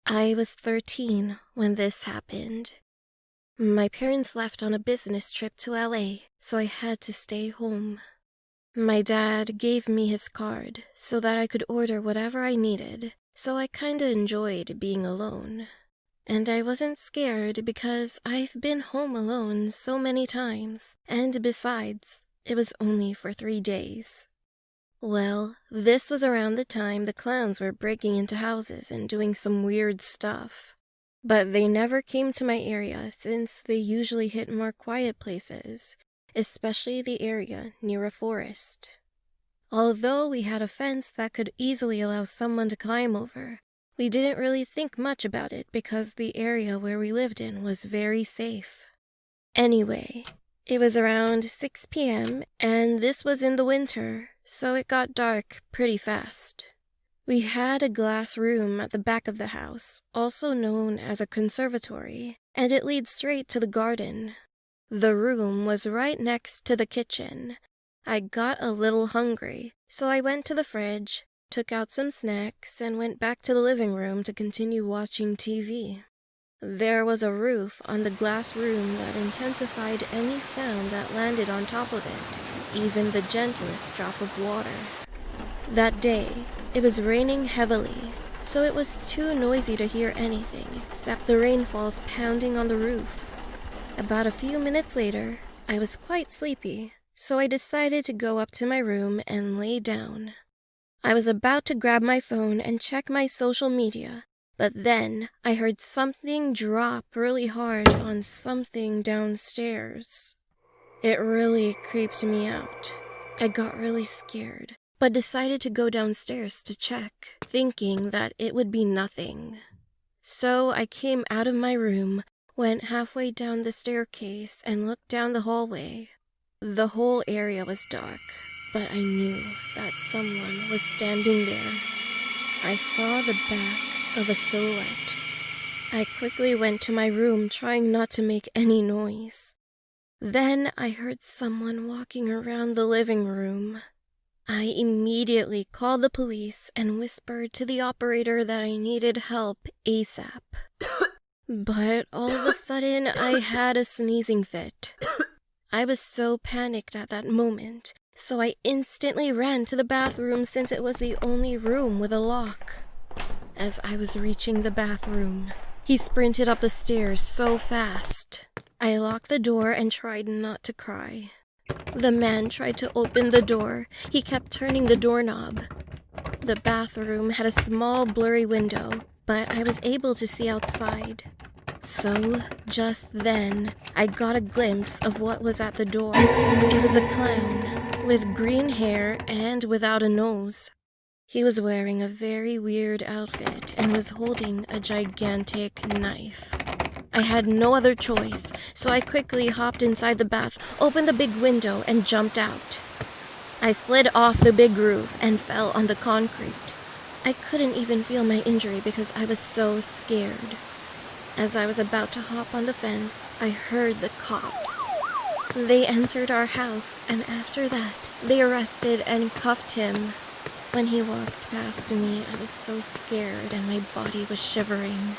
I was 13 when this happened. My parents left on a business trip to LA, so I had to stay home. My dad gave me his card so that I could order whatever I needed, so I kinda enjoyed being alone. And I wasn't scared because I've been home alone so many times, and besides, it was only for 3 days. Well, this was around the time the clowns were breaking into houses and doing some weird stuff. But they never came to my area since they usually hit more quiet places, especially the area near a forest. Although we had a fence that could easily allow someone to climb over, we didn't really think much about it because the area where we lived in was very safe. Anyway, it was around 6 p.m. and this was in the winter, so it got dark pretty fast. We had a glass room at the back of the house, also known as a conservatory, and it leads straight to the garden. The room was right next to the kitchen. I got a little hungry, so I went to the fridge, took out some snacks, and went back to the living room to continue watching TV. There was a roof on the glass room that intensified any sound that landed on top of it, even the gentlest drop of water. That day, it was raining heavily, so it was too noisy to hear anything except the rainfalls pounding on the roof. About a few minutes later, I was quite sleepy, so I decided to go up to my room and lay down. I was about to grab my phone and check my social media, but then I heard something drop really hard on something downstairs. It really creeped me out. I got really scared, but decided to go downstairs to check, thinking that it would be nothing. So I came out of my room, went halfway down the staircase, and looked down the hallway. The whole area was dark, but I knew that someone was standing there. I saw the back of a silhouette. I quickly went to my room, trying not to make any noise. Then I heard someone walking around the living room. I immediately called the police and whispered to the operator that I needed help ASAP. But all of a sudden, I had a sneezing fit. I was so panicked at that moment, so I instantly ran to the bathroom since it was the only room with a lock. As I was reaching the bathroom, he sprinted up the stairs so fast. I locked the door and tried not to cry. The man tried to open the door. He kept turning the doorknob. The bathroom had a small blurry window, but I was able to see outside. So, just then, I got a glimpse of what was at the door. It was a clown, with green hair and without a nose. He was wearing a very weird outfit and was holding a gigantic knife. I had no other choice, so I quickly hopped inside the bath, opened the big window, and jumped out. I slid off the big roof and fell on the concrete. I couldn't even feel my injury because I was so scared. As I was about to hop on the fence, I heard the cops. They entered our house, and after that, they arrested and cuffed him. When he walked past me, I was so scared and my body was shivering.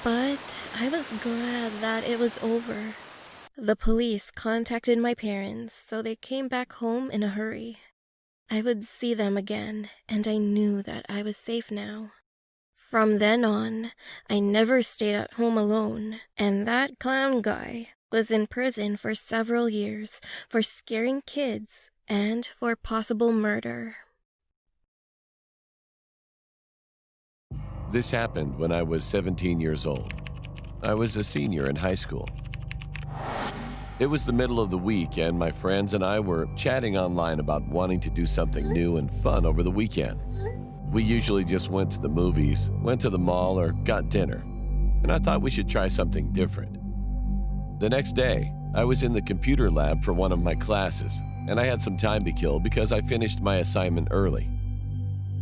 But I was glad that it was over. The police contacted my parents, so they came back home in a hurry. I would see them again, and I knew that I was safe now. From then on, I never stayed at home alone, and that clown guy was in prison for several years for scaring kids and for possible murder. This happened when I was 17 years old. I was a senior in high school. It was the middle of the week, and my friends and I were chatting online about wanting to do something new and fun over the weekend. We usually just went to the movies, went to the mall, or got dinner, and I thought we should try something different. The next day, I was in the computer lab for one of my classes, and I had some time to kill because I finished my assignment early.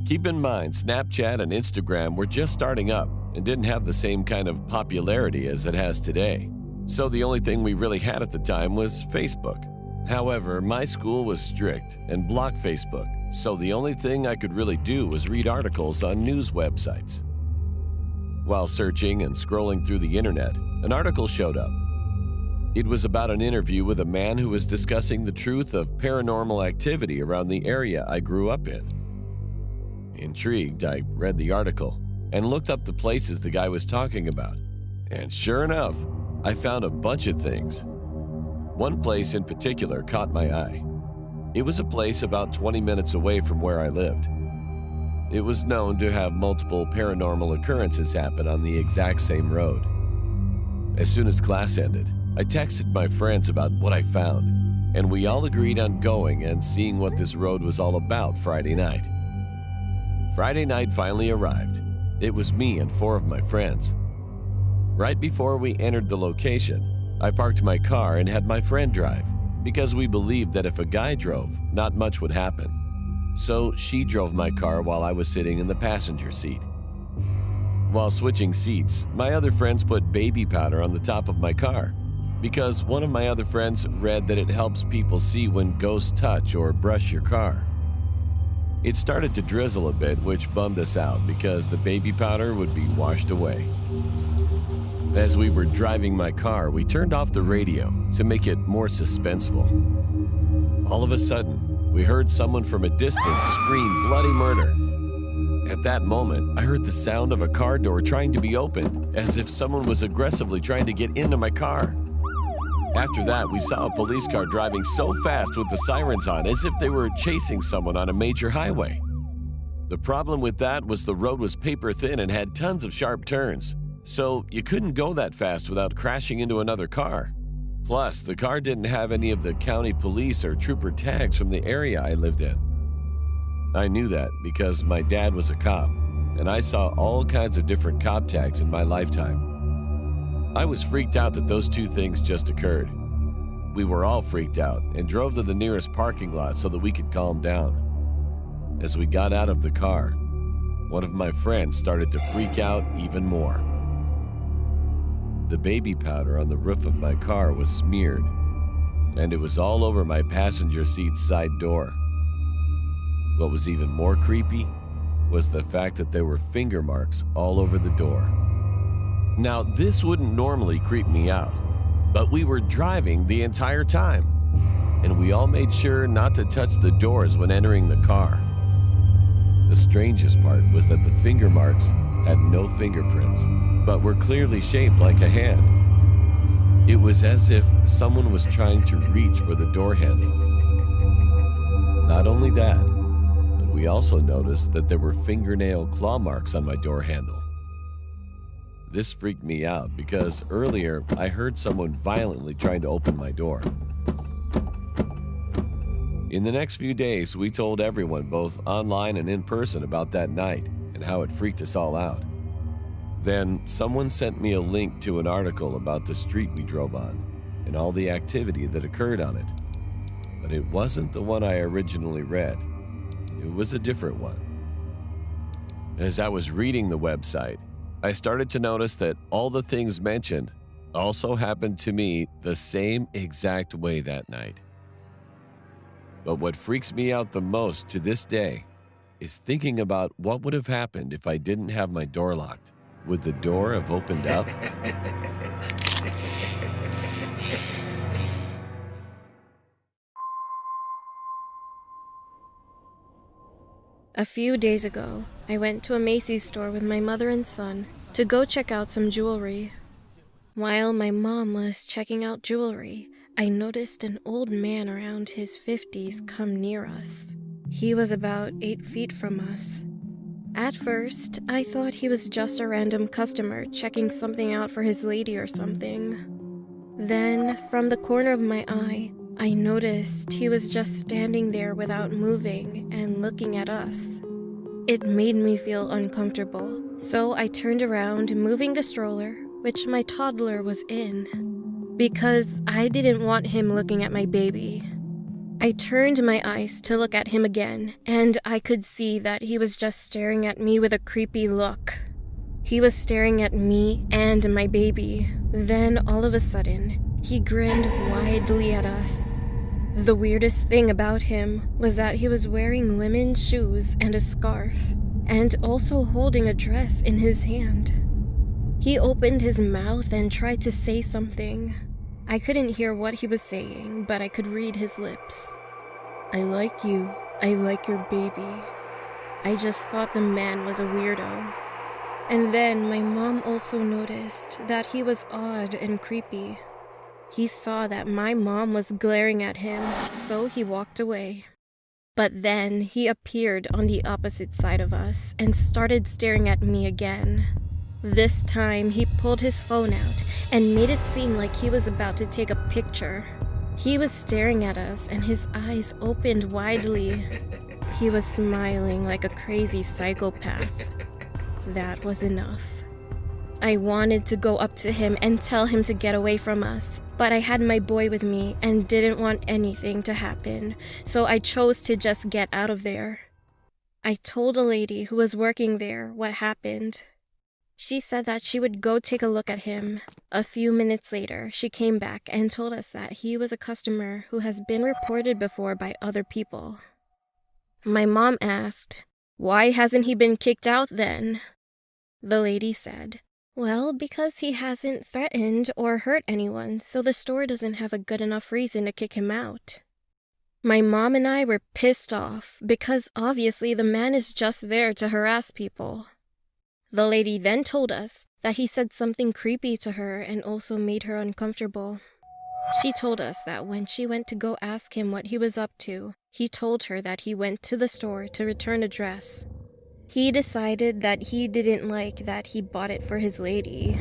Keep in mind, Snapchat and Instagram were just starting up and didn't have the same kind of popularity as it has today. So the only thing we really had at the time was Facebook. However, my school was strict and blocked Facebook, so the only thing I could really do was read articles on news websites. While searching and scrolling through the internet, an article showed up. It was about an interview with a man who was discussing the truth of paranormal activity around the area I grew up in. Intrigued, I read the article and looked up the places the guy was talking about. And sure enough, I found a bunch of things. One place in particular caught my eye. It was a place about 20 minutes away from where I lived. It was known to have multiple paranormal occurrences happen on the exact same road. As soon as class ended, I texted my friends about what I found, and we all agreed on going and seeing what this road was all about Friday night. Friday night finally arrived. It was me and 4 of my friends. Right before we entered the location, I parked my car and had my friend drive, because we believed that if a guy drove, not much would happen. So she drove my car while I was sitting in the passenger seat. While switching seats, my other friends put baby powder on the top of my car, because one of my other friends read that it helps people see when ghosts touch or brush your car. It started to drizzle a bit, which bummed us out because the baby powder would be washed away. As we were driving my car, we turned off the radio to make it more suspenseful. All of a sudden, we heard someone from a distance scream bloody murder. At that moment, I heard the sound of a car door trying to be opened, as if someone was aggressively trying to get into my car. After that, we saw a police car driving so fast with the sirens on, as if they were chasing someone on a major highway. The problem with that was the road was paper thin and had tons of sharp turns, so you couldn't go that fast without crashing into another car. Plus, the car didn't have any of the county police or trooper tags from the area I lived in. I knew that because my dad was a cop, and I saw all kinds of different cop tags in my lifetime. I was freaked out that those 2 things just occurred. We were all freaked out and drove to the nearest parking lot so that we could calm down. As we got out of the car, one of my friends started to freak out even more. The baby powder on the roof of my car was smeared, and it was all over my passenger seat side door. What was even more creepy was the fact that there were finger marks all over the door. Now, this wouldn't normally creep me out, but we were driving the entire time, and we all made sure not to touch the doors when entering the car. The strangest part was that the finger marks had no fingerprints, but were clearly shaped like a hand. It was as if someone was trying to reach for the door handle. Not only that, but we also noticed that there were fingernail claw marks on my door handle. This freaked me out because earlier I heard someone violently trying to open my door. In the next few days, we told everyone, both online and in person, about that night and how it freaked us all out. Then someone sent me a link to an article about the street we drove on and all the activity that occurred on it. But it wasn't the one I originally read. It was a different one. As I was reading the website, I started to notice that all the things mentioned also happened to me the same exact way that night. But what freaks me out the most to this day is thinking about what would have happened if I didn't have my door locked. Would the door have opened up? A few days ago, I went to a Macy's store with my mother and son to go check out some jewelry. While my mom was checking out jewelry, I noticed an old man around his 50s come near us. He was about 8 feet from us. At first, I thought he was just a random customer checking something out for his lady or something. Then, from the corner of my eye, I noticed he was just standing there without moving and looking at us. It made me feel uncomfortable, so I turned around, moving the stroller, which my toddler was in, because I didn't want him looking at my baby. I turned my eyes to look at him again, and I could see that he was just staring at me with a creepy look. He was staring at me and my baby. Then, all of a sudden, he grinned widely at us. The weirdest thing about him was that he was wearing women's shoes and a scarf, and also holding a dress in his hand. He opened his mouth and tried to say something. I couldn't hear what he was saying, but I could read his lips. I like you. I like your baby. I just thought the man was a weirdo. And then my mom also noticed that he was odd and creepy. He saw that my mom was glaring at him, so he walked away. But then he appeared on the opposite side of us and started staring at me again. This time, he pulled his phone out and made it seem like he was about to take a picture. He was staring at us and his eyes opened widely. He was smiling like a crazy psychopath. That was enough. I wanted to go up to him and tell him to get away from us, but I had my boy with me and didn't want anything to happen, so I chose to just get out of there. I told a lady who was working there what happened. She said that she would go take a look at him. A few minutes later, she came back and told us that he was a customer who has been reported before by other people. My mom asked, "Why hasn't he been kicked out then?" The lady said, "Well, because he hasn't threatened or hurt anyone, so the store doesn't have a good enough reason to kick him out." My mom and I were pissed off because obviously the man is just there to harass people. The lady then told us that he said something creepy to her and also made her uncomfortable. She told us that when she went to go ask him what he was up to, he told her that he went to the store to return a dress. He decided that he didn't like that he bought it for his lady.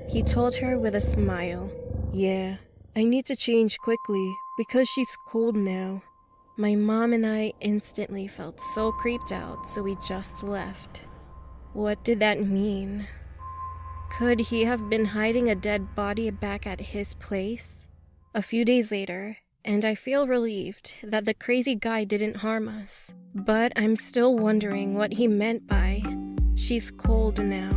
He told her with a smile, "Yeah, I need to change quickly because she's cold now." My mom and I instantly felt so creeped out, so we just left. What did that mean? Could he have been hiding a dead body back at his place? A few days later, and I feel relieved that the crazy guy didn't harm us. But I'm still wondering what he meant by, "She's cold now."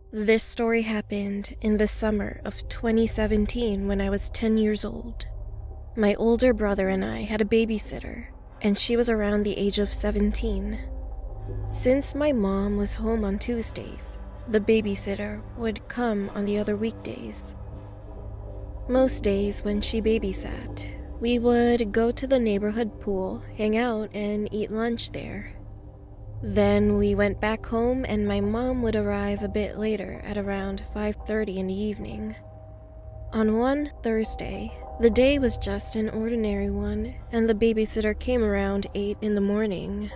This story happened in the summer of 2017 when I was 10 years old. My older brother and I had a babysitter, and she was around the age of 17. Since my mom was home on Tuesdays, the babysitter would come on the other weekdays. Most days when she babysat, we would go to the neighborhood pool, hang out, and eat lunch there. Then we went back home and my mom would arrive a bit later at around 5:30 in the evening. On one Thursday, the day was just an ordinary one and the babysitter came around 8 in the morning.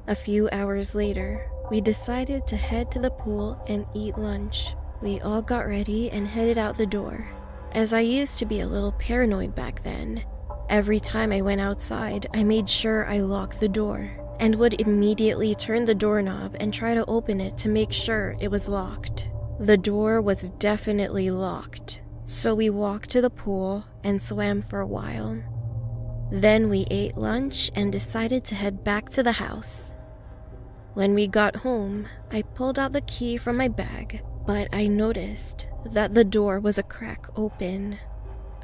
A few hours later, we decided to head to the pool and eat lunch. We all got ready and headed out the door. As I used to be a little paranoid back then, every time I went outside, I made sure I locked the door and would immediately turn the doorknob and try to open it to make sure it was locked. The door was definitely locked, so we walked to the pool and swam for a while. Then we ate lunch and decided to head back to the house. When we got home, I pulled out the key from my bag, but I noticed that the door was a crack open.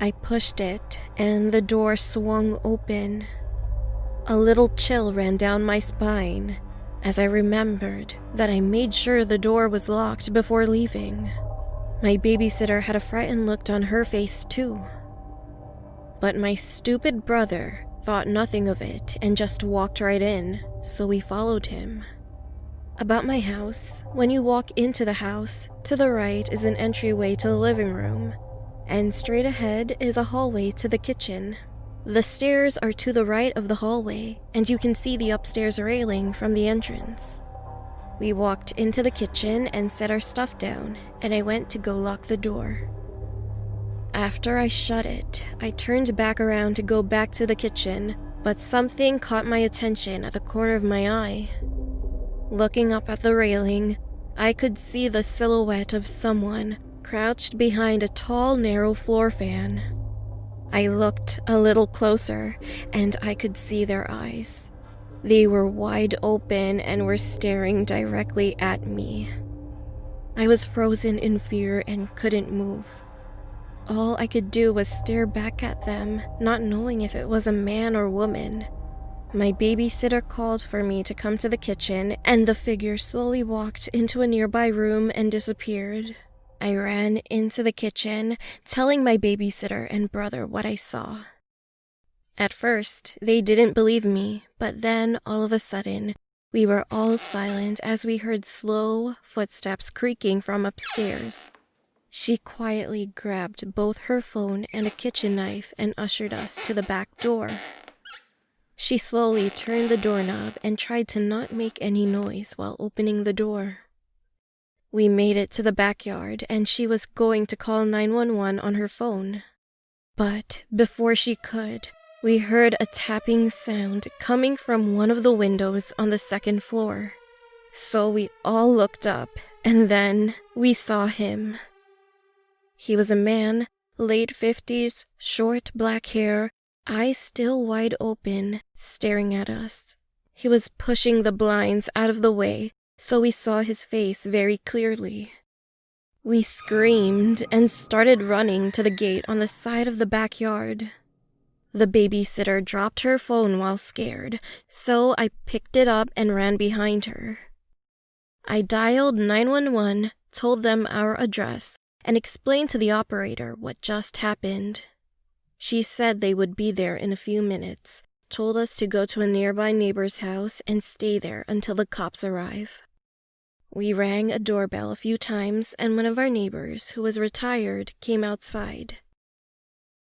I pushed it and the door swung open. A little chill ran down my spine as I remembered that I made sure the door was locked before leaving. My babysitter had a frightened look on her face too. But my stupid brother thought nothing of it and just walked right in, so we followed him. About my house, when you walk into the house, to the right is an entryway to the living room, and straight ahead is a hallway to the kitchen. The stairs are to the right of the hallway, and you can see the upstairs railing from the entrance. We walked into the kitchen and set our stuff down, and I went to go lock the door. After I shut it, I turned back around to go back to the kitchen, but something caught my attention at the corner of my eye. Looking up at the railing, I could see the silhouette of someone crouched behind a tall, narrow floor fan. I looked a little closer, and I could see their eyes. They were wide open and were staring directly at me. I was frozen in fear and couldn't move. All I could do was stare back at them, not knowing if it was a man or woman. My babysitter called for me to come to the kitchen, and the figure slowly walked into a nearby room and disappeared. I ran into the kitchen, telling my babysitter and brother what I saw. At first, they didn't believe me, but then, all of a sudden, we were all silent as we heard slow footsteps creaking from upstairs. She quietly grabbed both her phone and a kitchen knife and ushered us to the back door. She slowly turned the doorknob and tried to not make any noise while opening the door. We made it to the backyard, and she was going to call 911 on her phone. But before she could, we heard a tapping sound coming from one of the windows on the second floor. So we all looked up, and then we saw him. He was a man, late 50s, short black hair, eyes still wide open, staring at us. He was pushing the blinds out of the way, so we saw his face very clearly. We screamed and started running to the gate on the side of the backyard. The babysitter dropped her phone while scared, so I picked it up and ran behind her. I dialed 911, told them our address, and explained to the operator what just happened. She said they would be there in a few minutes, told us to go to a nearby neighbor's house and stay there until the cops arrive. We rang a doorbell a few times, and one of our neighbors, who was retired, came outside.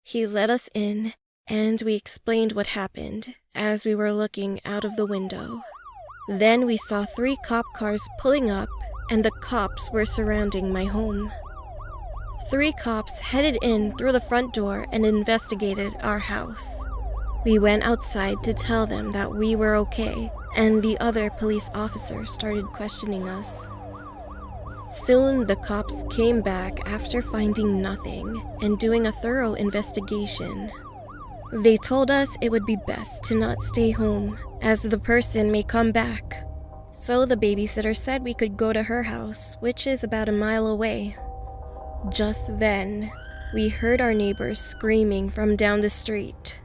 He let us in, and we explained what happened as we were looking out of the window. Then we saw 3 cop cars pulling up, and the cops were surrounding my home. 3 cops headed in through the front door and investigated our house. We went outside to tell them that we were okay, and the other police officers started questioning us. Soon the cops came back after finding nothing and doing a thorough investigation. They told us it would be best to not stay home, as the person may come back. So the babysitter said we could go to her house, which is about a mile away. Just then, we heard our neighbors screaming from down the street.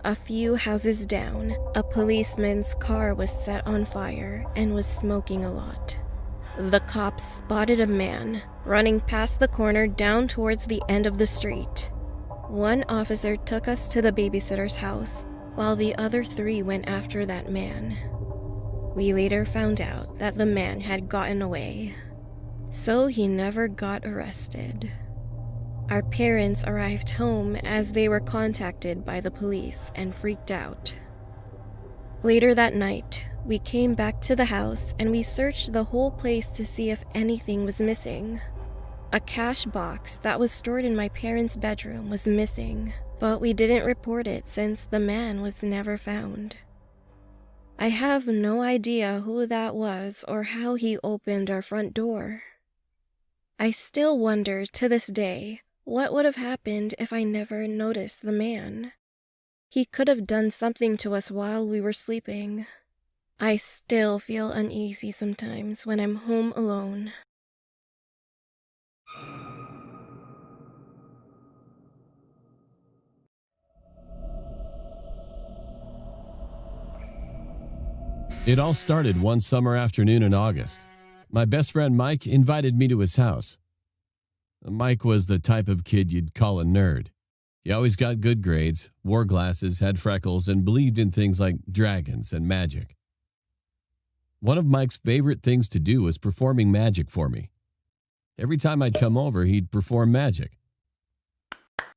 A few houses down, a policeman's car was set on fire and was smoking a lot. The cops spotted a man running past the corner down towards the end of the street. One officer took us to the babysitter's house, while the other 3 went after that man. We later found out that the man had gotten away, so he never got arrested. Our parents arrived home as they were contacted by the police and freaked out. Later that night, we came back to the house and we searched the whole place to see if anything was missing. A cash box that was stored in my parents' bedroom was missing, but we didn't report it since the man was never found. I have no idea who that was or how he opened our front door. I still wonder to this day what would have happened if I never noticed the man. He could have done something to us while we were sleeping. I still feel uneasy sometimes when I'm home alone. It all started one summer afternoon in August. My best friend Mike invited me to his house. Mike was the type of kid you'd call a nerd. He always got good grades, wore glasses, had freckles, and believed in things like dragons and magic. One of Mike's favorite things to do was performing magic for me. Every time I'd come over, he'd perform magic.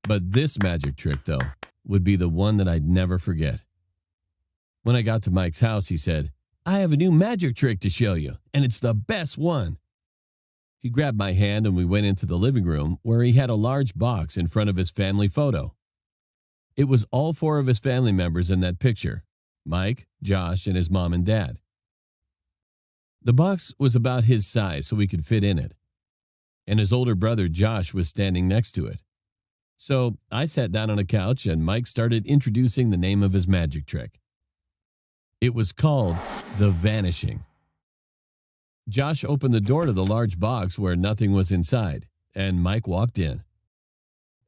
But this magic trick, though, would be the one that I'd never forget. When I got to Mike's house, he said, "I have a new magic trick to show you, and it's the best one." He grabbed my hand and we went into the living room where he had a large box in front of his family photo. It was all 4 of his family members in that picture: Mike, Josh, and his mom and dad. The box was about his size so we could fit in it, and his older brother Josh was standing next to it. So I sat down on a couch and Mike started introducing the name of his magic trick. It was called the Vanishing. Josh opened the door to the large box where nothing was inside, and Mike walked in.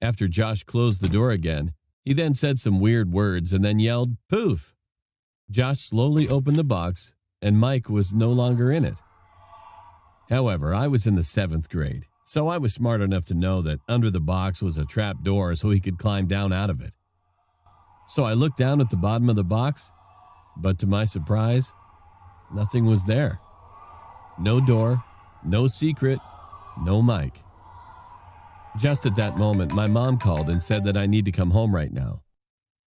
After Josh closed the door again, he then said some weird words and then yelled, "Poof!" Josh slowly opened the box, and Mike was no longer in it. However, I was in the 7th grade, so I was smart enough to know that under the box was a trap door so he could climb down out of it. So I looked down at the bottom of the box, but to my surprise, nothing was there. No door, no secret, no Mike. Just at that moment, my mom called and said that I need to come home right now.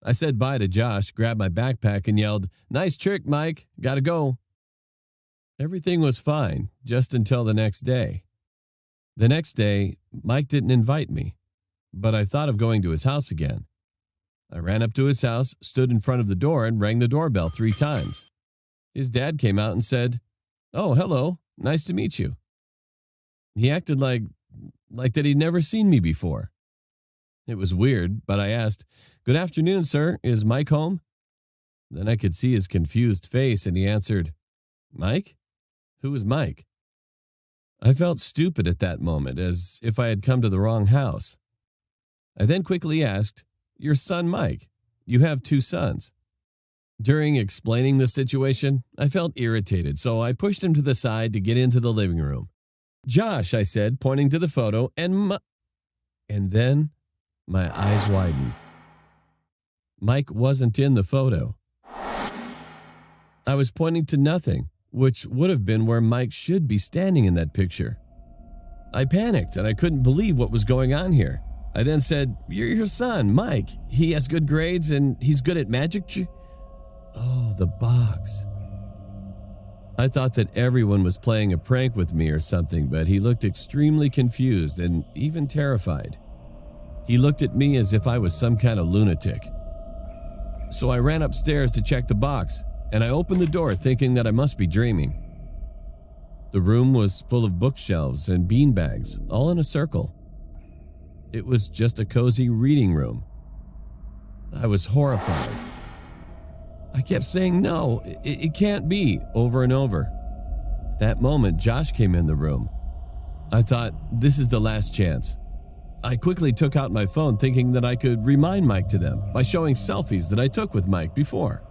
I said bye to Josh, grabbed my backpack, and yelled, "Nice trick, Mike. Gotta go." Everything was fine, just until the next day. The next day, Mike didn't invite me, but I thought of going to his house again. I ran up to his house, stood in front of the door, and rang the doorbell 3 times. His dad came out and said, "Oh, hello. Nice to meet you." He acted like that he'd never seen me before. It was weird, but I asked, "Good afternoon, sir. Is Mike home?" Then I could see his confused face, and he answered, "Mike? Who is Mike?" I felt stupid at that moment, as if I had come to the wrong house. I then quickly asked, "Your son Mike. You have 2 sons." During explaining the situation, I felt irritated, so I pushed him to the side to get into the living room. "Josh," I said, pointing to the photo, and then my eyes widened. Mike wasn't in the photo. I was pointing to nothing, which would have been where Mike should be standing in that picture. I panicked and I couldn't believe what was going on here. I then said, "You're your son, Mike. He has good grades and he's good at magic." Oh, the box. I thought that everyone was playing a prank with me or something, but he looked extremely confused and even terrified. He looked at me as if I was some kind of lunatic. So I ran upstairs to check the box, and I opened the door thinking that I must be dreaming. The room was full of bookshelves and beanbags, all in a circle. It was just a cozy reading room. I was horrified. I kept saying, "No, it can't be," over and over. At that moment, Josh came in the room. I thought, this is the last chance. I quickly took out my phone thinking that I could remind Mike to them by showing selfies that I took with Mike before.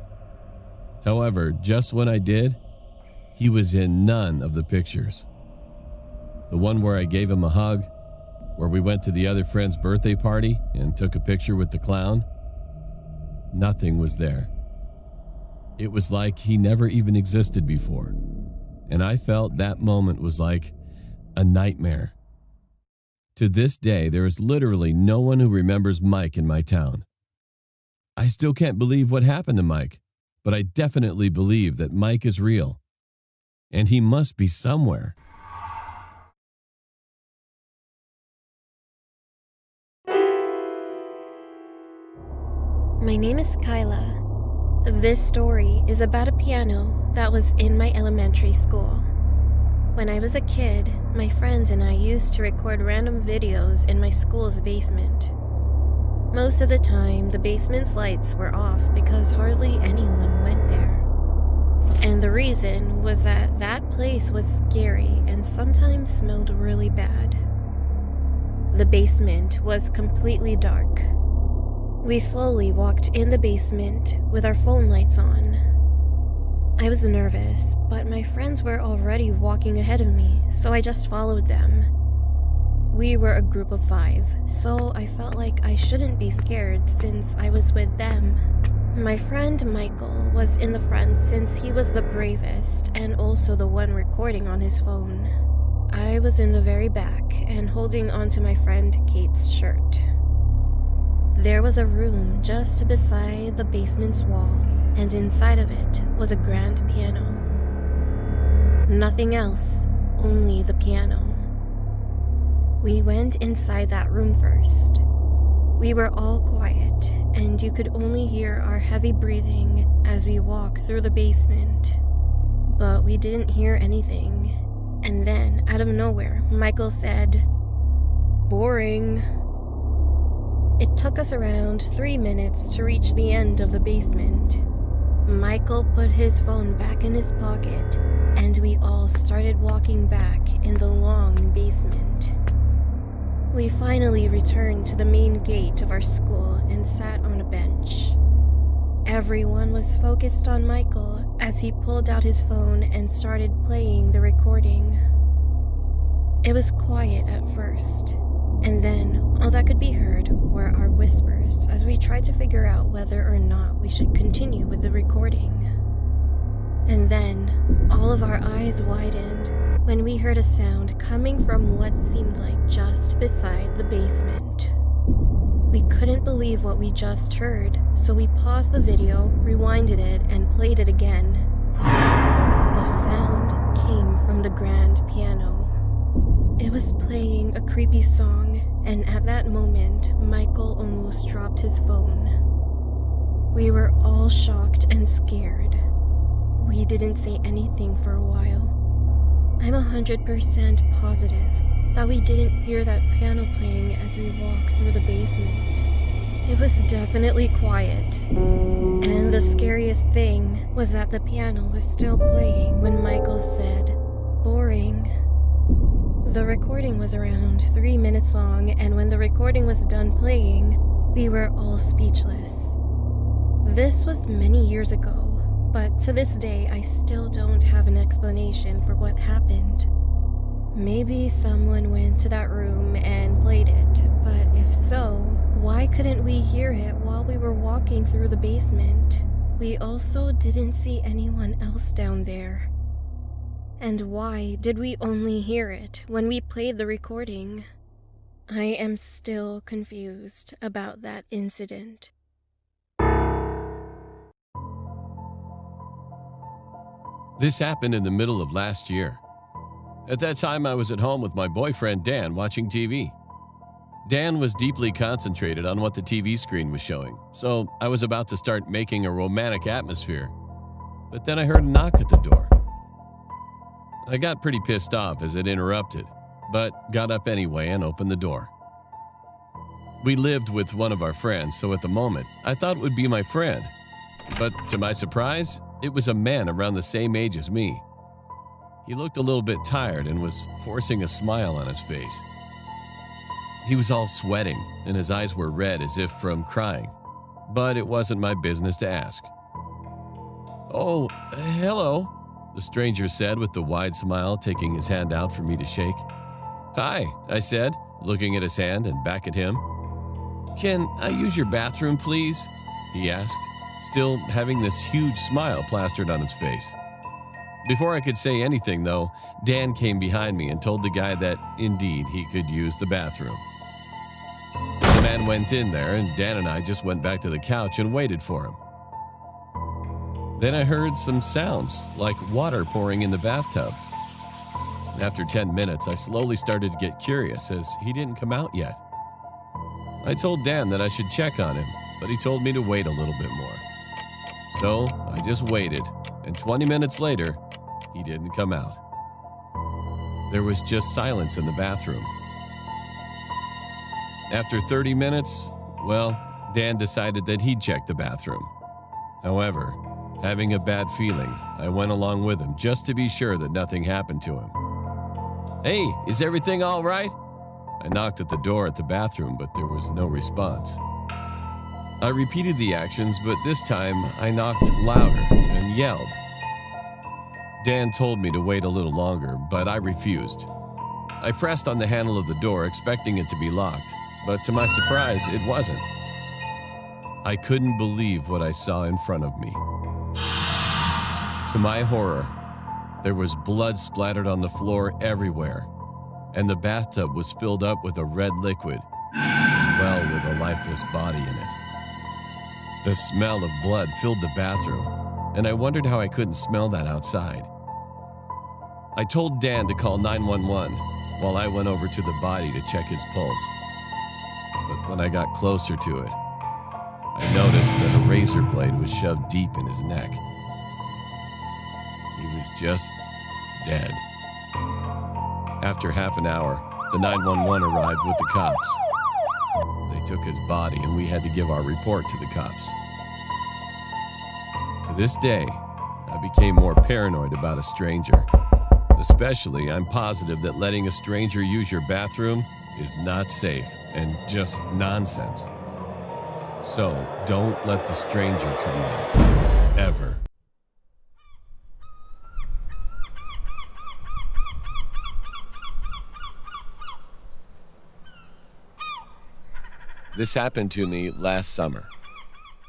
However, just when I did, he was in none of the pictures. The one where I gave him a hug, where we went to the other friend's birthday party and took a picture with the clown, nothing was there. It was like he never even existed before, and I felt that moment was like a nightmare. To this day, there is literally no one who remembers Mike in my town. I still can't believe what happened to Mike, but I definitely believe that Mike is real, and he must be somewhere. My name is Kyla. This story is about a piano that was in my elementary school. When I was a kid, my friends and I used to record random videos in my school's basement. Most of the time, the basement's lights were off because hardly anyone went there. And the reason was that that place was scary and sometimes smelled really bad. The basement was completely dark. We slowly walked in the basement with our phone lights on. I was nervous, but my friends were already walking ahead of me, so I just followed them. We were a group of 5, so I felt like I shouldn't be scared since I was with them. My friend Michael was in the front since he was the bravest and also the one recording on his phone. I was in the very back and holding onto my friend Kate's shirt. There was a room just beside the basement's wall, and inside of it was a grand piano. Nothing else, only the piano. We went inside that room first. We were all quiet, and you could only hear our heavy breathing as we walked through the basement. But we didn't hear anything. And then, out of nowhere, Michael said, "Boring." It took us around 3 minutes to reach the end of the basement. Michael put his phone back in his pocket, and we all started walking back in the long basement. We finally returned to the main gate of our school and sat on a bench. Everyone was focused on Michael as he pulled out his phone and started playing the recording. It was quiet at first, and then all that could be heard were our whispers as we tried to figure out whether or not we should continue with the recording. And then all of our eyes widened when we heard a sound coming from what seemed like just beside the basement. We couldn't believe what we just heard, so we paused the video, rewinded it, and played it again. The sound came from the grand piano. It was playing a creepy song, and at that moment, Michael almost dropped his phone. We were all shocked and scared. We didn't say anything for a while. I'm 100% positive that we didn't hear that piano playing as we walked through the basement. It was definitely quiet. And the scariest thing was that the piano was still playing when Michael said, "Boring." The recording was around 3 minutes long, and when the recording was done playing, we were all speechless. This was many years ago, but to this day I still don't have an explanation for what happened. Maybe someone went to that room and played it, but if so, why couldn't we hear it while we were walking through the basement? We also didn't see anyone else down there. And why did we only hear it when we played the recording? I am still confused about that incident. This happened in the middle of last year. At that time, I was at home with my boyfriend Dan watching TV. Dan was deeply concentrated on what the TV screen was showing, so I was about to start making a romantic atmosphere. But then I heard a knock at the door. I got pretty pissed off as it interrupted, but got up anyway and opened the door. We lived with one of our friends, so at the moment, I thought it would be my friend. But to my surprise, it was a man around the same age as me. He looked a little bit tired and was forcing a smile on his face. He was all sweating, and his eyes were red as if from crying, but it wasn't my business to ask. "Oh, hello," the stranger said with a wide smile, taking his hand out for me to shake. "Hi," I said, looking at his hand and back at him. "Can I use your bathroom, please?" he asked, still having this huge smile plastered on his face. Before I could say anything, though, Dan came behind me and told the guy that, indeed, he could use the bathroom. The man went in there, and Dan and I just went back to the couch and waited for him. Then I heard some sounds, like water pouring in the bathtub. After 10 minutes, I slowly started to get curious as he didn't come out yet. I told Dan that I should check on him, but he told me to wait a little bit more. So I just waited, and 20 minutes later, he didn't come out. There was just silence in the bathroom. After 30 minutes, well, Dan decided that he'd check the bathroom. However, having a bad feeling, I went along with him just to be sure that nothing happened to him. "Hey, is everything all right?" I knocked at the door at the bathroom, but there was no response. I repeated the actions, but this time I knocked louder and yelled. Dan told me to wait a little longer, but I refused. I pressed on the handle of the door, expecting it to be locked, but to my surprise, it wasn't. I couldn't believe what I saw in front of me. To my horror, there was blood splattered on the floor everywhere, and the bathtub was filled up with a red liquid, as well with a lifeless body in it. The smell of blood filled the bathroom, and I wondered how I couldn't smell that outside. I told Dan to call 911 while I went over to the body to check his pulse. But when I got closer to it, I noticed that a razor blade was shoved deep in his neck. He was just dead. After half an hour, the 911 arrived with the cops. They took his body and we had to give our report to the cops. To this day, I became more paranoid about a stranger. Especially, I'm positive that letting a stranger use your bathroom is not safe and just nonsense. So don't let the stranger come in, ever. This happened to me last summer.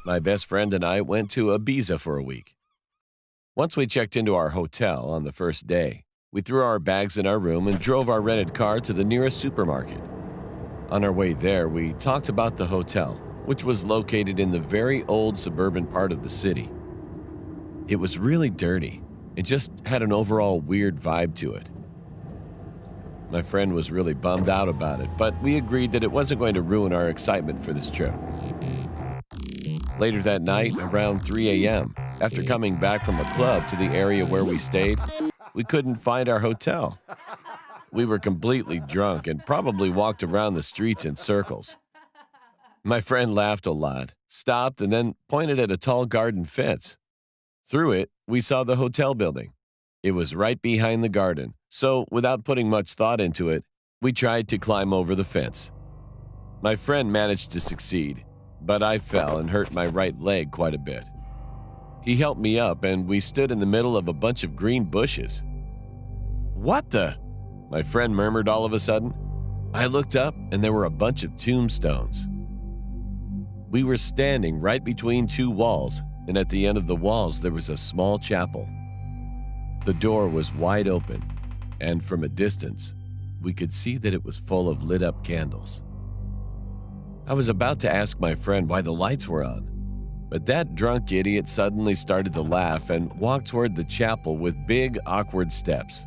My best friend and I went to Ibiza for a week. Once we checked into our hotel on the first day, we threw our bags in our room and drove our rented car to the nearest supermarket. On our way there, we talked about the hotel, which was located in the very old suburban part of the city. It was really dirty. It just had an overall weird vibe to it. My friend was really bummed out about it, but we agreed that it wasn't going to ruin our excitement for this trip. Later that night, around 3 a.m., after coming back from a club to the area where we stayed, we couldn't find our hotel. We were completely drunk and probably walked around the streets in circles. My friend laughed a lot, stopped, and then pointed at a tall garden fence. Through it, we saw the hotel building. It was right behind the garden, so without putting much thought into it, we tried to climb over the fence. My friend managed to succeed, but I fell and hurt my right leg quite a bit. He helped me up, and we stood in the middle of a bunch of green bushes. "What the?" my friend murmured all of a sudden. I looked up, and there were a bunch of tombstones. We were standing right between two walls, and at the end of the walls there was a small chapel. The door was wide open, and from a distance, we could see that it was full of lit-up candles. I was about to ask my friend why the lights were on, but that drunk idiot suddenly started to laugh and walked toward the chapel with big, awkward steps.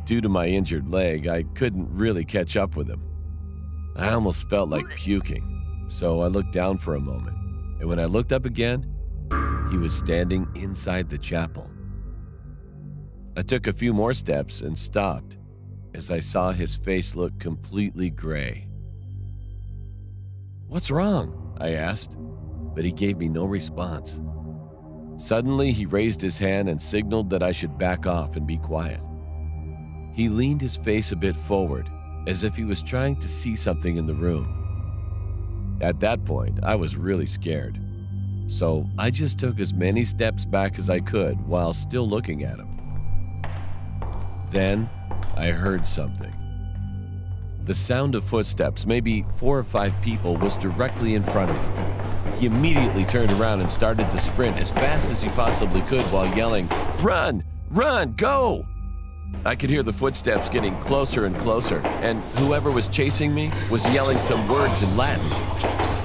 Due to my injured leg, I couldn't really catch up with him. I almost felt like puking, so I looked down for a moment, and when I looked up again, he was standing inside the chapel. I took a few more steps and stopped as I saw his face look completely gray. "What's wrong?" I asked, but he gave me no response. Suddenly, he raised his hand and signaled that I should back off and be quiet. He leaned his face a bit forward, as if he was trying to see something in the room. At that point, I was really scared, so I just took as many steps back as I could while still looking at him. Then, I heard something. The sound of footsteps, maybe 4 or 5 people, was directly in front of him. He immediately turned around and started to sprint as fast as he possibly could while yelling, "Run! Run! Go!" I could hear the footsteps getting closer and closer, and whoever was chasing me was yelling some words in Latin.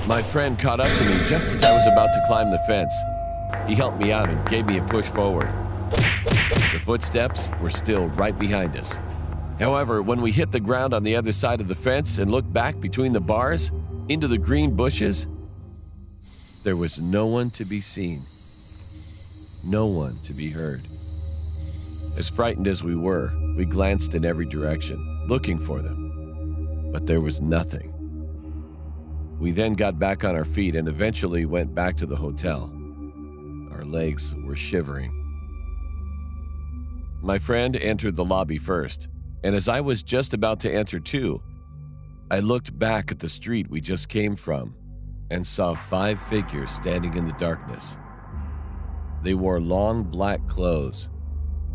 My friend caught up to me just as I was about to climb the fence. He helped me out and gave me a push forward. The footsteps were still right behind us. However, when we hit the ground on the other side of the fence and looked back between the bars into the green bushes, there was no one to be seen, no one to be heard. As frightened as we were, we glanced in every direction, looking for them, but there was nothing. We then got back on our feet and eventually went back to the hotel. Our legs were shivering. My friend entered the lobby first, and as I was just about to enter too, I looked back at the street we just came from and saw 5 figures standing in the darkness. They wore long black clothes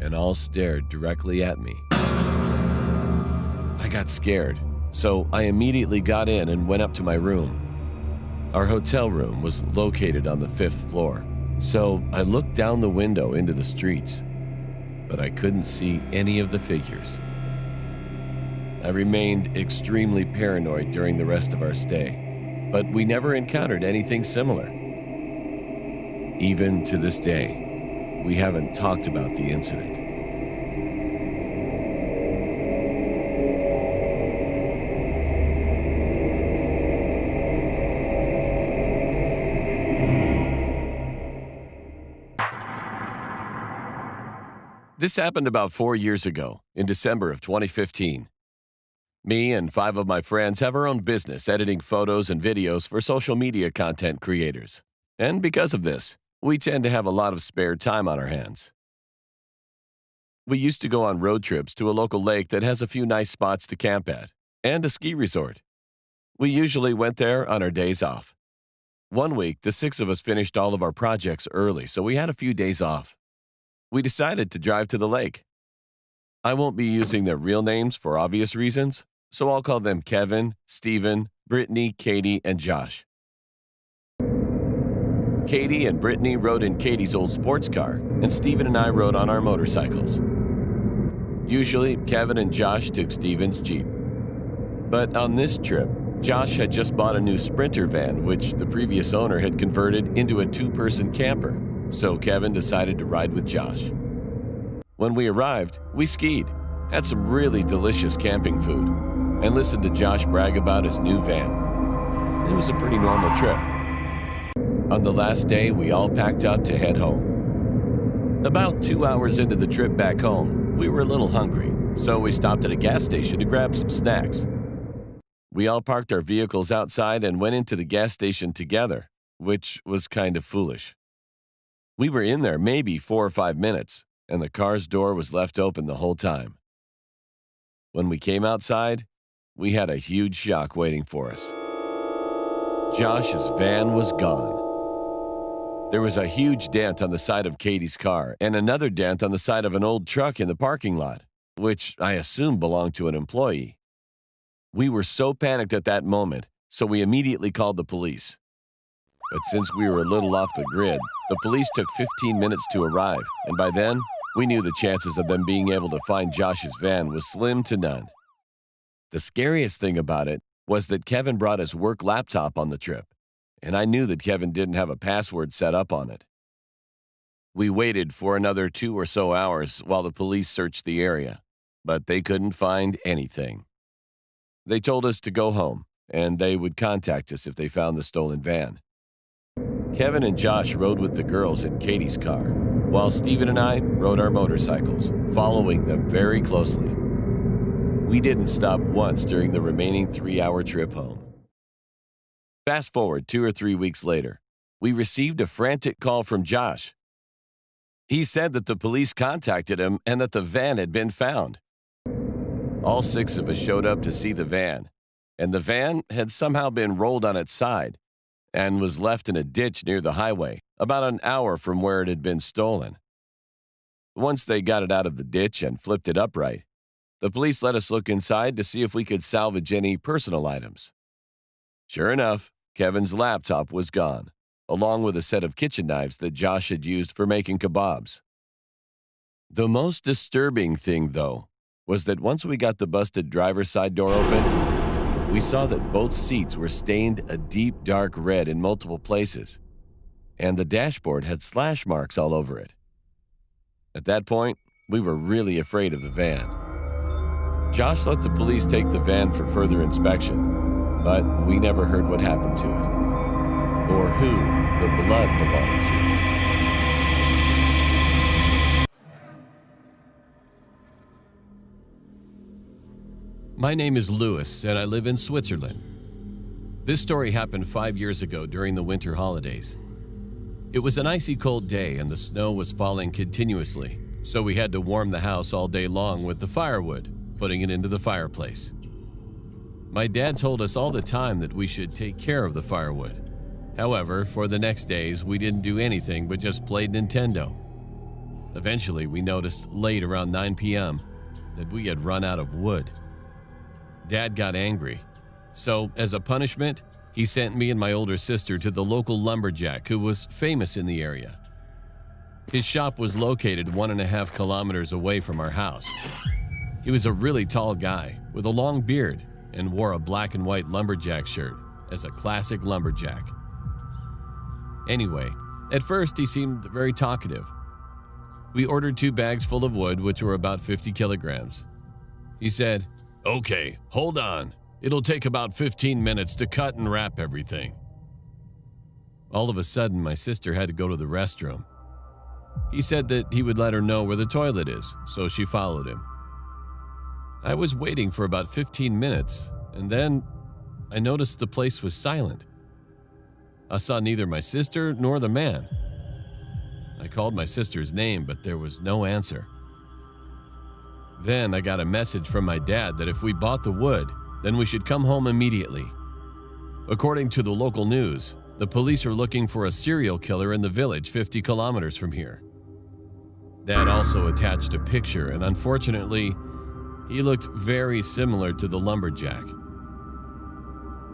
and all stared directly at me. I got scared, so I immediately got in and went up to my room. Our hotel room was located on the 5th floor, so I looked down the window into the streets, but I couldn't see any of the figures. I remained extremely paranoid during the rest of our stay, but we never encountered anything similar. Even to this day, we haven't talked about the incident. This happened about 4 years ago, in December of 2015. Me and 5 of my friends have our own business editing photos and videos for social media content creators. And because of this, we tend to have a lot of spare time on our hands. We used to go on road trips to a local lake that has a few nice spots to camp at, and a ski resort. We usually went there on our days off. One week, the six of us finished all of our projects early, so we had a few days off. We decided to drive to the lake. I won't be using their real names for obvious reasons, so I'll call them Kevin, Stephen, Brittany, Katie, and Josh. Katie and Brittany rode in Katie's old sports car, and Stephen and I rode on our motorcycles. Usually, Kevin and Josh took Stephen's Jeep. But on this trip, Josh had just bought a new Sprinter van, which the previous owner had converted into a two-person camper, so Kevin decided to ride with Josh. When we arrived, we skied, had some really delicious camping food, and listened to Josh brag about his new van. It was a pretty normal trip. On the last day, we all packed up to head home. About 2 hours into the trip back home, we were a little hungry, so we stopped at a gas station to grab some snacks. We all parked our vehicles outside and went into the gas station together, which was kind of foolish. We were in there maybe 4 or 5 minutes, and the car's door was left open the whole time. When we came outside, we had a huge shock waiting for us. Josh's van was gone. There was a huge dent on the side of Katie's car and another dent on the side of an old truck in the parking lot, which I assumed belonged to an employee. We were so panicked at that moment, so we immediately called the police. But since we were a little off the grid, the police took 15 minutes to arrive, and by then, we knew the chances of them being able to find Josh's van was slim to none. The scariest thing about it was that Kevin brought his work laptop on the trip, and I knew that Kevin didn't have a password set up on it. We waited for another 2 or so hours while the police searched the area, but they couldn't find anything. They told us to go home, and they would contact us if they found the stolen van. Kevin and Josh rode with the girls in Katie's car, while Stephen and I rode our motorcycles, following them very closely. We didn't stop once during the remaining 3-hour trip home. Fast forward 2 or 3 weeks later, we received a frantic call from Josh. He said that the police contacted him and that the van had been found. All 6 of us showed up to see the van, and the van had somehow been rolled on its side and was left in a ditch near the highway, about an hour from where it had been stolen. Once they got it out of the ditch and flipped it upright, the police let us look inside to see if we could salvage any personal items. Sure enough, Kevin's laptop was gone, along with a set of kitchen knives that Josh had used for making kebabs. The most disturbing thing, though, was that once we got the busted driver's side door open, we saw that both seats were stained a deep dark red in multiple places, and the dashboard had slash marks all over it. At that point, we were really afraid of the van. Josh let the police take the van for further inspection, but we never heard what happened to it, or who the blood belonged to. My name is Louis, and I live in Switzerland. This story happened 5 years ago during the winter holidays. It was an icy cold day and the snow was falling continuously, so we had to warm the house all day long with the firewood, putting it into the fireplace. My dad told us all the time that we should take care of the firewood. However, for the next days, we didn't do anything but just played Nintendo. Eventually, we noticed late around 9 p.m. that we had run out of wood. Dad got angry, so as a punishment, he sent me and my older sister to the local lumberjack who was famous in the area. His shop was located 1.5 kilometers away from our house. He was a really tall guy with a long beard and wore a black and white lumberjack shirt as a classic lumberjack. Anyway, at first he seemed very talkative. We ordered 2 bags full of wood, which were about 50 kilograms. He said, "Okay, hold on. It'll take about 15 minutes to cut and wrap everything." All of a sudden, my sister had to go to the restroom. He said that he would let her know where the toilet is, so she followed him. I was waiting for about 15 minutes, and then I noticed the place was silent. I saw neither my sister nor the man. I called my sister's name, but there was no answer. Then I got a message from my dad that if we bought the wood, then we should come home immediately. According to the local news, the police are looking for a serial killer in the village 50 kilometers from here. Dad also attached a picture, and unfortunately, he looked very similar to the lumberjack.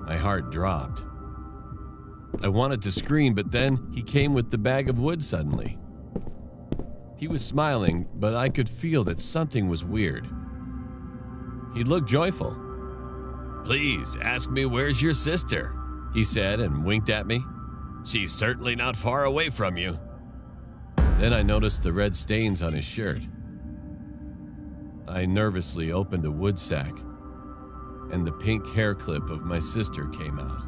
My heart dropped. I wanted to scream, but then he came with the bag of wood suddenly. He was smiling, but I could feel that something was weird. He looked joyful. "Please ask me where's your sister," he said and winked at me. "She's certainly not far away from you." Then I noticed the red stains on his shirt. I nervously opened a wood sack, and the pink hair clip of my sister came out.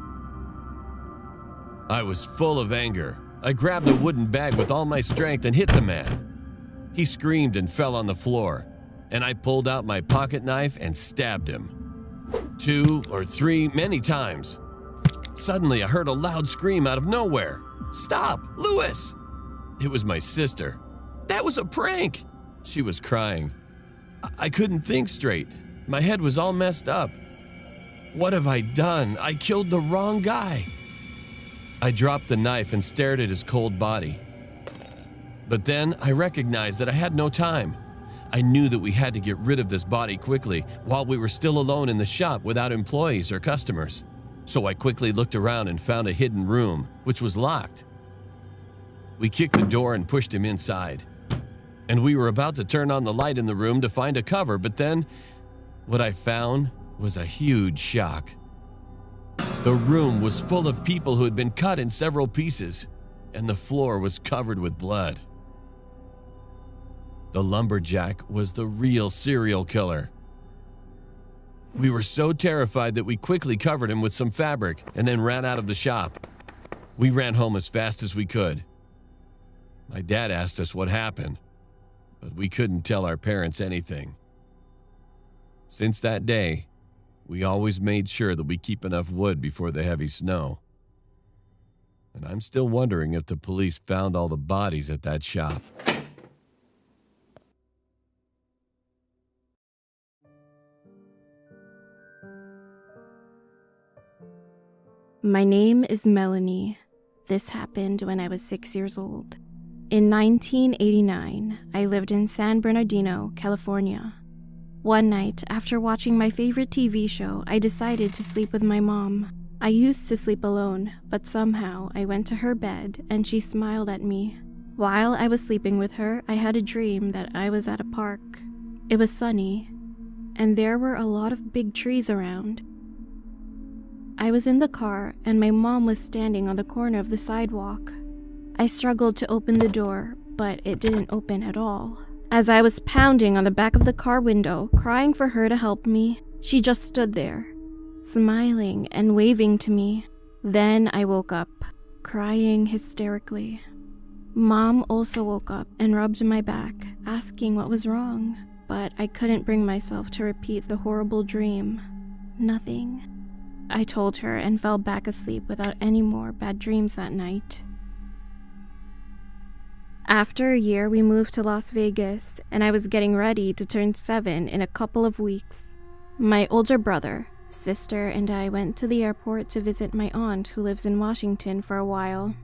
I was full of anger. I grabbed the wooden bag with all my strength and hit the man. He screamed and fell on the floor, and I pulled out my pocket knife and stabbed him. 2 or 3, many times. Suddenly, I heard a loud scream out of nowhere. "Stop, Louis!" It was my sister. "That was a prank!" She was crying. I couldn't think straight. My head was all messed up. What have I done? I killed the wrong guy. I dropped the knife and stared at his cold body. But then I recognized that I had no time. I knew that we had to get rid of this body quickly while we were still alone in the shop without employees or customers. So I quickly looked around and found a hidden room, which was locked. We kicked the door and pushed him inside. And we were about to turn on the light in the room to find a cover, but then what I found was a huge shock. The room was full of people who had been cut in several pieces, and the floor was covered with blood. The lumberjack was the real serial killer. We were so terrified that we quickly covered him with some fabric and then ran out of the shop. We ran home as fast as we could. My dad asked us what happened, but we couldn't tell our parents anything. Since that day, we always made sure that we keep enough wood before the heavy snow. And I'm still wondering if the police found all the bodies at that shop. My name is Melanie. This happened when I was 6 years old. In 1989, I lived in San Bernardino, California. One night, after watching my favorite TV show, I decided to sleep with my mom. I used to sleep alone, but somehow I went to her bed and she smiled at me. While I was sleeping with her, I had a dream that I was at a park. It was sunny, and there were a lot of big trees around. I was in the car, and my mom was standing on the corner of the sidewalk. I struggled to open the door, but it didn't open at all. As I was pounding on the back of the car window, crying for her to help me, she just stood there, smiling and waving to me. Then I woke up, crying hysterically. Mom also woke up and rubbed my back, asking what was wrong, but I couldn't bring myself to repeat the horrible dream. Nothing. I told her and fell back asleep without any more bad dreams that night. After a year, we moved to Las Vegas, and I was getting ready to turn 7 in a couple of weeks. My older brother, sister, and I went to the airport to visit my aunt who lives in Washington for a while.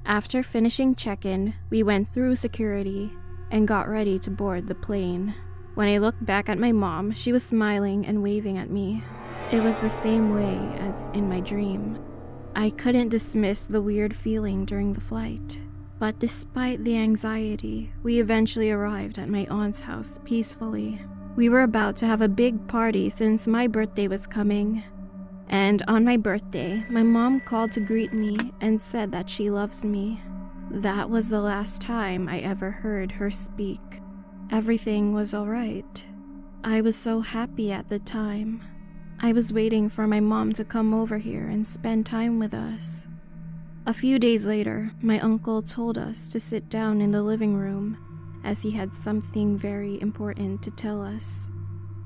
After finishing check-in, we went through security and got ready to board the plane. When I looked back at my mom, she was smiling and waving at me. It was the same way as in my dream. I couldn't dismiss the weird feeling during the flight. But despite the anxiety, we eventually arrived at my aunt's house peacefully. We were about to have a big party since my birthday was coming. And on my birthday, my mom called to greet me and said that she loves me. That was the last time I ever heard her speak. Everything was alright. I was so happy at the time. I was waiting for my mom to come over here and spend time with us. A few days later, my uncle told us to sit down in the living room, as he had something very important to tell us.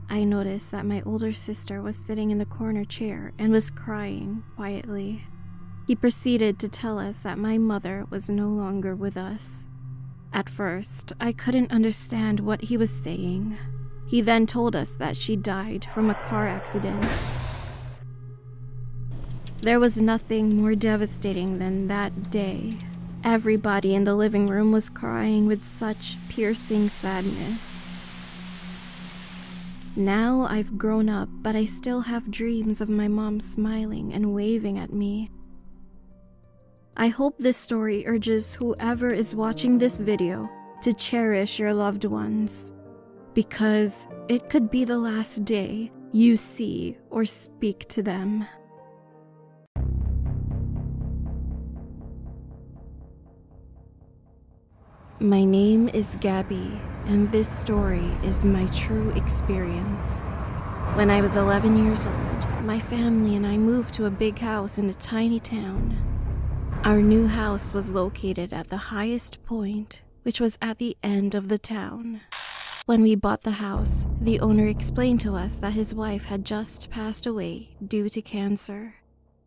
I noticed that my older sister was sitting in the corner chair and was crying quietly. He proceeded to tell us that my mother was no longer with us. At first, I couldn't understand what he was saying. He then told us that she died from a car accident. There was nothing more devastating than that day. Everybody in the living room was crying with such piercing sadness. Now I've grown up, but I still have dreams of my mom smiling and waving at me. I hope this story urges whoever is watching this video to cherish your loved ones, because it could be the last day you see or speak to them. My name is Gabby, and this story is my true experience. When I was 11 years old, my family and I moved to a big house in a tiny town. Our new house was located at the highest point, which was at the end of the town. When we bought the house, the owner explained to us that his wife had just passed away due to cancer,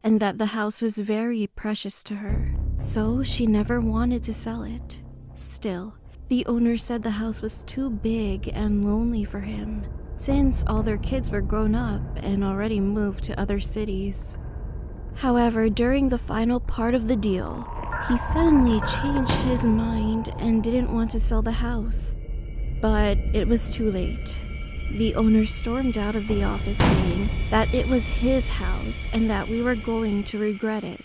and that the house was very precious to her, so she never wanted to sell it. Still, the owner said the house was too big and lonely for him, since all their kids were grown up and already moved to other cities. However, during the final part of the deal, he suddenly changed his mind and didn't want to sell the house. But it was too late. The owner stormed out of the office saying that it was his house and that we were going to regret it.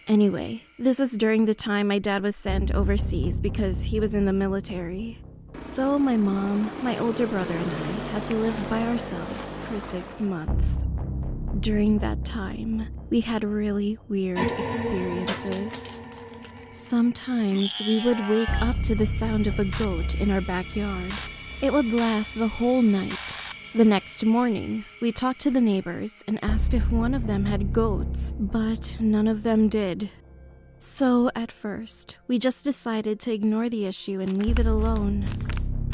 Anyway, this was during the time my dad was sent overseas because he was in the military. So my mom, my older brother, and I had to live by ourselves for 6 months. During that time, we had really weird experiences. Sometimes we would wake up to the sound of a goat in our backyard. It would last the whole night. The next morning, we talked to the neighbors and asked if one of them had goats, but none of them did. So at first, we just decided to ignore the issue and leave it alone.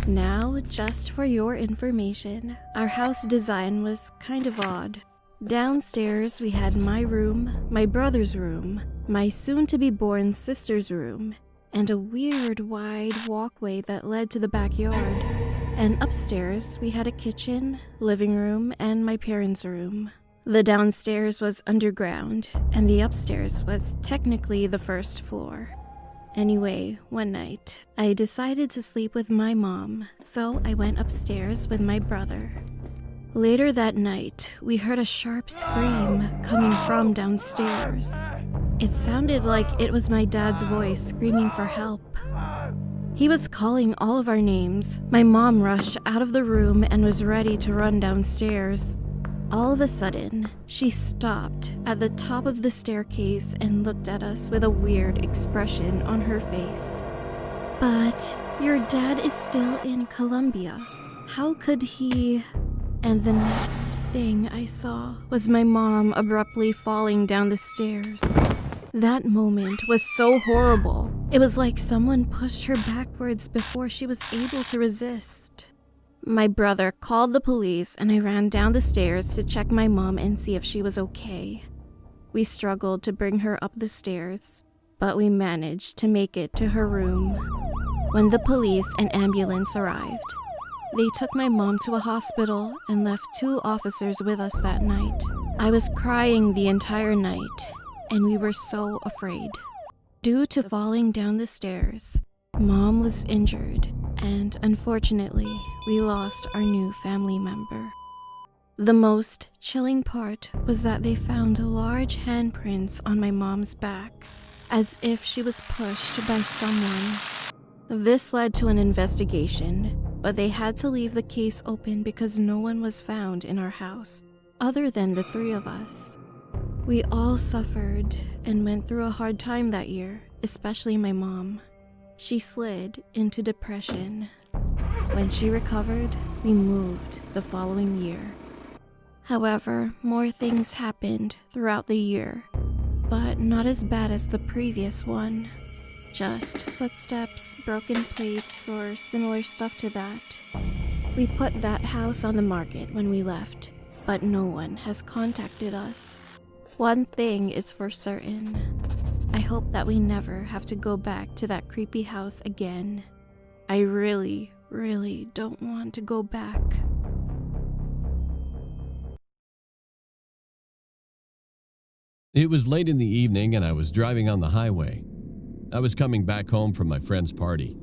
Now, just for your information, our house design was kind of odd. Downstairs, we had my room, my brother's room, my soon-to-be-born sister's room, and a weird wide walkway that led to the backyard. And upstairs, we had a kitchen, living room, and my parents' room. The downstairs was underground, and the upstairs was technically the first floor. Anyway, one night, I decided to sleep with my mom, so I went upstairs with my brother. Later that night, we heard a sharp scream coming from downstairs. It sounded like it was my dad's voice screaming for help. He was calling all of our names. My mom rushed out of the room and was ready to run downstairs. All of a sudden, she stopped at the top of the staircase and looked at us with a weird expression on her face. "But your dad is still in Colombia. How could he?" And the next thing I saw was my mom abruptly falling down the stairs. That moment was so horrible. It was like someone pushed her backwards before she was able to resist. My brother called the police and I ran down the stairs to check my mom and see if she was okay. We struggled to bring her up the stairs, but we managed to make it to her room. When the police and ambulance arrived, they took my mom to a hospital and left 2 officers with us that night. I was crying the entire night, and we were so afraid. Due to falling down the stairs, Mom was injured, and unfortunately, we lost our new family member. The most chilling part was that they found large handprints on my mom's back, as if she was pushed by someone. This led to an investigation, but they had to leave the case open because no one was found in our house, other than the 3 of us. We all suffered and went through a hard time that year, especially my mom. She slid into depression. When she recovered, we moved the following year. However, more things happened throughout the year, but not as bad as the previous one. Just footsteps, broken plates, or similar stuff to that. We put that house on the market when we left, but no one has contacted us. One thing is for certain. I hope that we never have to go back to that creepy house again. I really, really don't want to go back. It was late in the evening and I was driving on the highway. I was coming back home from my friend's party.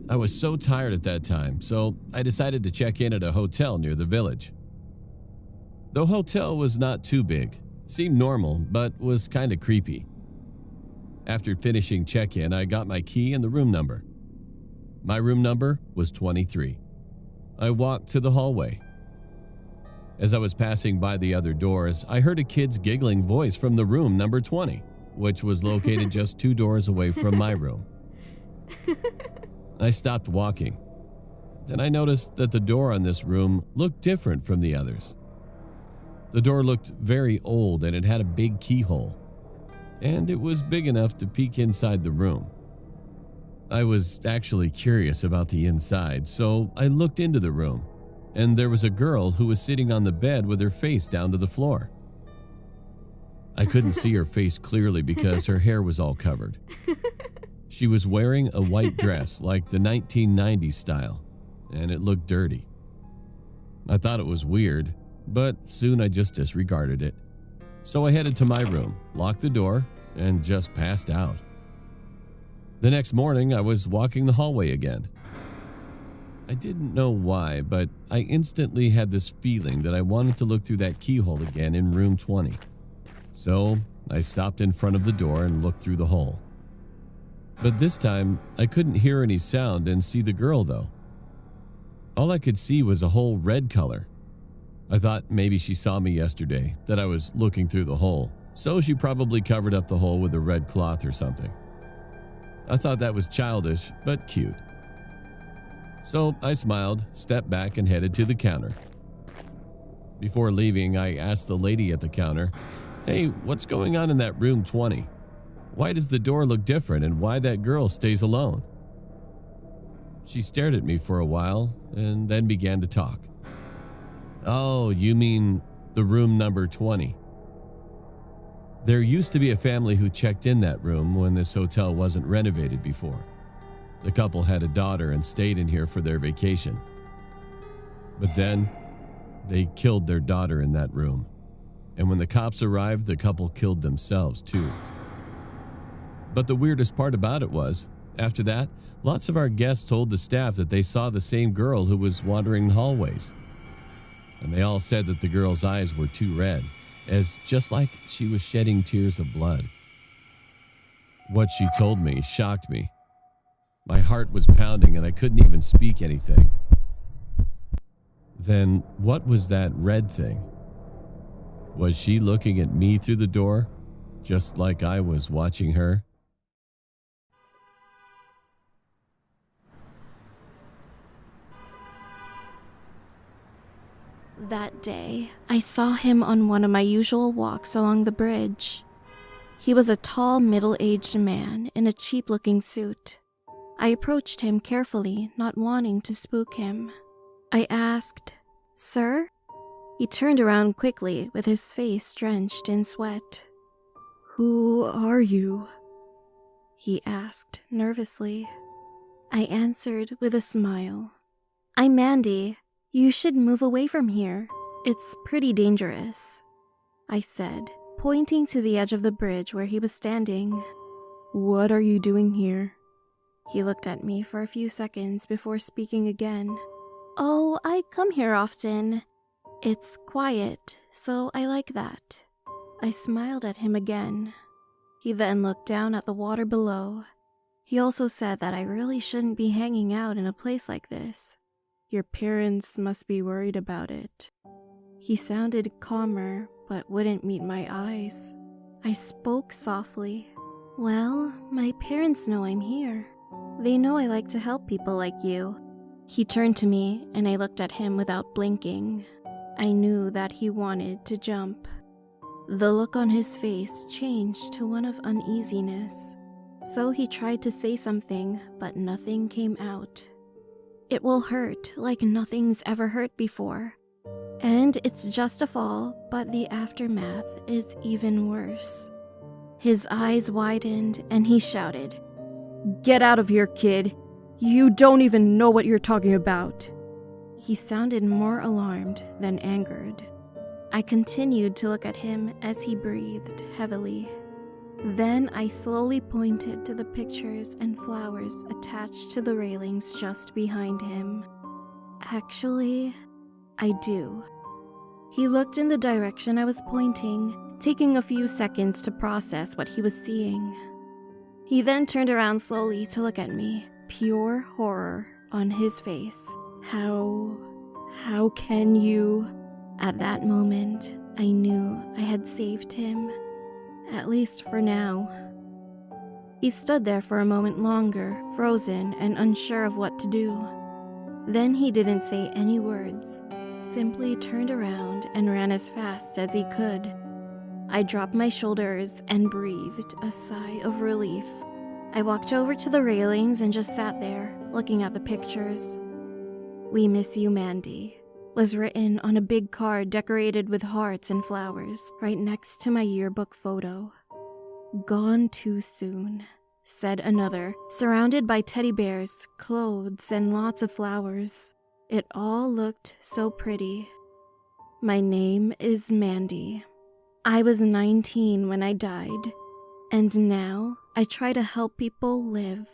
I was so tired at that time, so I decided to check in at a hotel near the village. The hotel was not too big, seemed normal, but was kind of creepy. After finishing check-in, I got my key and the room number. My room number was 23. I walked to the hallway. As I was passing by the other doors, I heard a kid's giggling voice from the room number 20, which was located just 2 doors away from my room. I stopped walking. Then I noticed that the door on this room looked different from the others. The door looked very old and it had a big keyhole, and it was big enough to peek inside the room. I was actually curious about the inside, so I looked into the room, and there was a girl who was sitting on the bed with her face down to the floor. I couldn't see her face clearly because her hair was all covered. She was wearing a white dress like the 1990s style, and it looked dirty. I thought it was weird, but soon I just disregarded it. So I headed to my room, locked the door, and just passed out. The next morning, I was walking the hallway again. I didn't know why, but I instantly had this feeling that I wanted to look through that keyhole again in room 20. So I stopped in front of the door and looked through the hole. But this time, I couldn't hear any sound and see the girl though. All I could see was a whole red color. I thought maybe she saw me yesterday, that I was looking through the hole, so she probably covered up the hole with a red cloth or something. I thought that was childish, but cute. So I smiled, stepped back, and headed to the counter. Before leaving, I asked the lady at the counter, "Hey, what's going on in that room 20? Why does the door look different and why that girl stays alone?" She stared at me for a while and then began to talk. "Oh, you mean the room number 20. There used to be a family who checked in that room when this hotel wasn't renovated before. The couple had a daughter and stayed in here for their vacation. But then, they killed their daughter in that room. And when the cops arrived, the couple killed themselves too. But the weirdest part about it was, after that, lots of our guests told the staff that they saw the same girl who was wandering the hallways. And they all said that the girl's eyes were too red, as just like she was shedding tears of blood. What she told me shocked me. My heart was pounding and I couldn't even speak anything. Then what was that red thing? Was she looking at me through the door, just like I was watching her? That day, I saw him on one of my usual walks along the bridge. He was a tall, middle-aged man in a cheap-looking suit. I approached him carefully, not wanting to spook him. I asked, "Sir?" He turned around quickly with his face drenched in sweat. "Who are you?" he asked nervously. I answered with a smile. "I'm Mandy. You should move away from here. It's pretty dangerous," I said, pointing to the edge of the bridge where he was standing. "What are you doing here?" He looked at me for a few seconds before speaking again. "Oh, I come here often. It's quiet, so I like that." I smiled at him again. He then looked down at the water below. He also said that I really shouldn't be hanging out in a place like this. "Your parents must be worried about it." He sounded calmer, but wouldn't meet my eyes. I spoke softly. "Well, my parents know I'm here. They know I like to help people like you." He turned to me, and I looked at him without blinking. I knew that he wanted to jump. The look on his face changed to one of uneasiness. So he tried to say something, but nothing came out. "It will hurt like nothing's ever hurt before. And it's just a fall, but the aftermath is even worse." His eyes widened and he shouted, "Get out of here, kid. You don't even know what you're talking about." He sounded more alarmed than angered. I continued to look at him as he breathed heavily. Then I slowly pointed to the pictures and flowers attached to the railings just behind him. Actually, I do. He looked in the direction I was pointing, taking a few seconds to process what he was seeing. He then turned around slowly to look at me, pure horror on his face. How can you? At that moment, I knew I had saved him. At least for now. He stood there for a moment longer, frozen and unsure of what to do. Then he didn't say any words, simply turned around and ran as fast as he could. I dropped my shoulders and breathed a sigh of relief. I walked over to the railings and just sat there, looking at the pictures. "We miss you, Mandy," was written on a big card decorated with hearts and flowers right next to my yearbook photo. "Gone too soon," said another, surrounded by teddy bears, clothes, and lots of flowers. It all looked so pretty. "My name is Mandy. I was 19 when I died, and now I try to help people live